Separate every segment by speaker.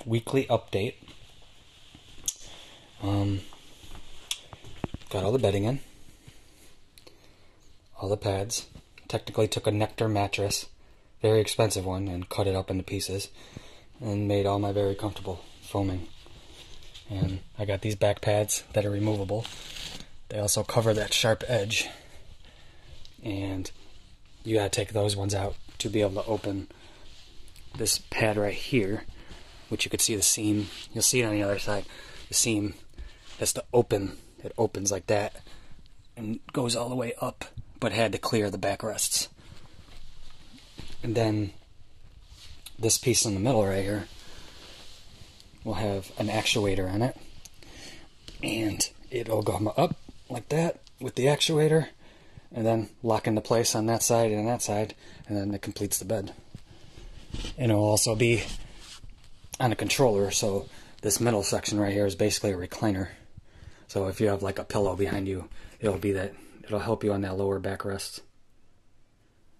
Speaker 1: weekly update. Got all the bedding in, all the pads. Technically took a Nectar mattress, very expensive one, and cut it up into pieces, and made all my very comfortable foaming. And I got these back pads that are removable. They also cover that sharp edge, and you gotta take those ones out to be able to open this pad right here, which you could see the seam. You'll see it on the other side. The seam has to open. It opens like that and goes all the way up, but had to clear the backrests. And then this piece in the middle right here will have an actuator on it, and it'll go up like that with the actuator, and then lock into place on that side and that side, and then it completes the bed. And it'll also be on a controller, so this middle section right here is basically a recliner. So if you have like a pillow behind you, it'll be that, it'll help you on that lower backrest.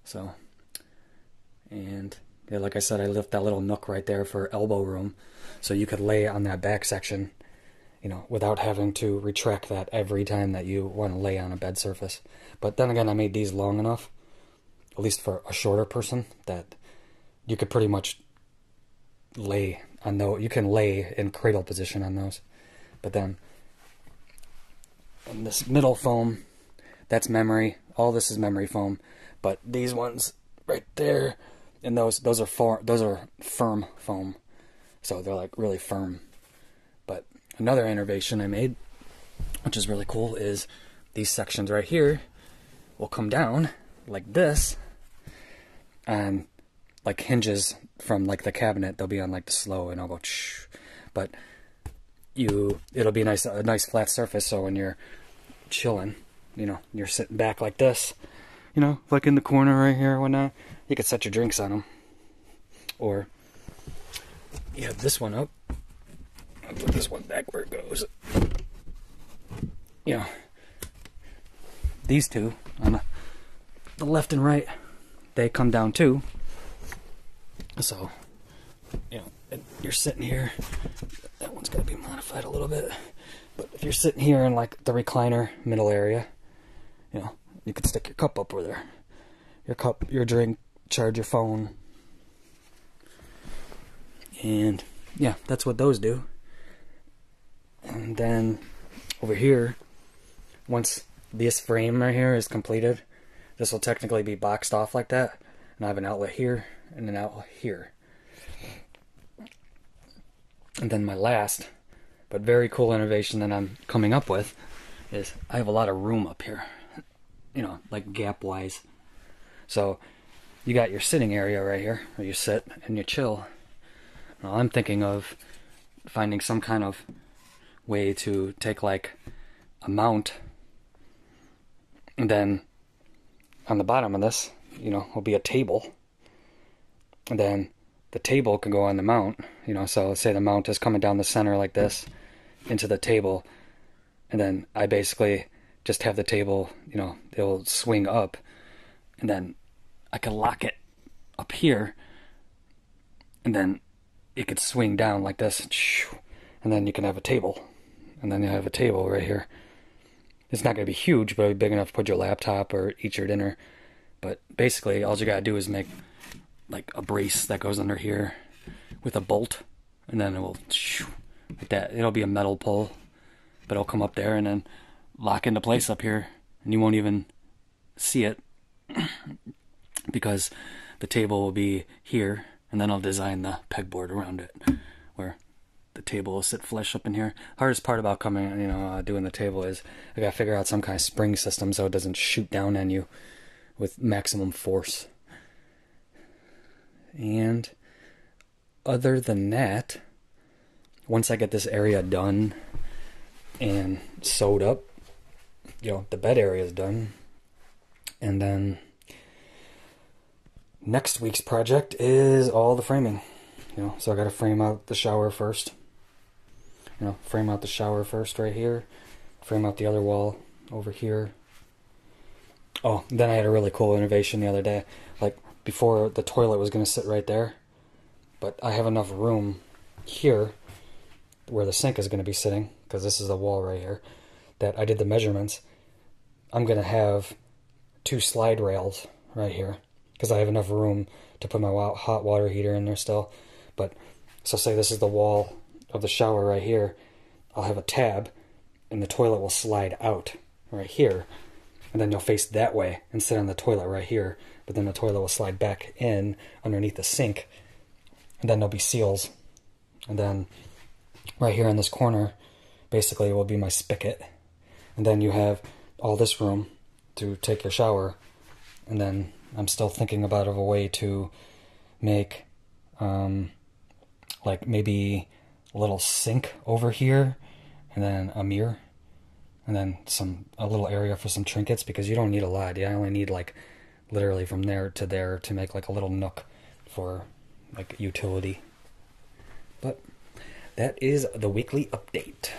Speaker 1: So, and yeah, like I said, I left that little nook right there for elbow room, so you could lay on that back section, you know, without having to retract that every time that you want to lay on a bed surface. But then again, I made these long enough, at least for a shorter person, that you could pretty much lay on those. You can lay in cradle position on those. But then, and this middle foam, that's memory. All this is memory foam. But these ones right there, and those are firm foam. So they're like really firm. But another innovation I made, which is really cool, is these sections right here will come down like this, and like hinges from like the cabinet, they'll be on like the slow, and I'll go shh. But it'll be a nice flat surface, so when you're chilling, you know, you're sitting back like this, you know, like in the corner right here or whatnot, you could set your drinks on them. Or you have this one up, I'll put this one back where it goes. You know, these two on the left and right, they come down too. So, you know, you're sitting here, that one's got to be modified a little bit, but if you're sitting here in like the recliner middle area, you know, you could stick your cup up over there, your cup, your drink, charge your phone, and yeah, that's what those do. And then over here, once this frame right here is completed, this will technically be boxed off like that, and I have an outlet here and an outlet here. And then my last but very cool innovation that I'm coming up with is I have a lot of room up here, you know, like gap wise. So you got your sitting area right here where you sit and you chill. Now I'm thinking of finding some kind of way to take like a mount, and then on the bottom of this, you know, will be a table. And then the table can go on the mount, you know, so say the mount is coming down the center like this into the table, and then I basically just have the table, you know, it'll swing up, and then I can lock it up here, and then it could swing down like this, and then you can have a table, and then you have a table right here. It's not going to be huge, but it'll be big enough to put your laptop or eat your dinner. But basically, all you got to do is make like a brace that goes under here with a bolt, and then it will, like that. It'll be a metal pole, but it'll come up there and then lock into place up here, and you won't even see it because the table will be here, and then I'll design the pegboard around it where the table will sit flush up in here. Hardest part about coming, you know, doing the table is I gotta figure out some kind of spring system so it doesn't shoot down on you with maximum force. And other than that, once I get this area done and sewed up, you know, the bed area is done, and then next week's project is all the framing, you know, so I gotta frame out the shower first, you know, frame out the shower first right here, frame out the other wall over here. Oh, then I had a really cool innovation the other day. Like, before, the toilet was going to sit right there, but I have enough room here, where the sink is going to be sitting, because this is the wall right here, that I did the measurements, I'm going to have 2 slide rails right here, because I have enough room to put my hot water heater in there still. But, so say this is the wall of the shower right here, I'll have a tab, and the toilet will slide out right here, and then you'll face that way and sit on the toilet right here, but then the toilet will slide back in underneath the sink, and then there'll be seals. And then right here in this corner basically will be my spigot, and then you have all this room to take your shower. And then I'm still thinking about a way to make like maybe a little sink over here, and then a mirror, and then a little area for some trinkets, because you don't need a lot. I only need like literally from there to make like a little nook for like utility. But that is the weekly update.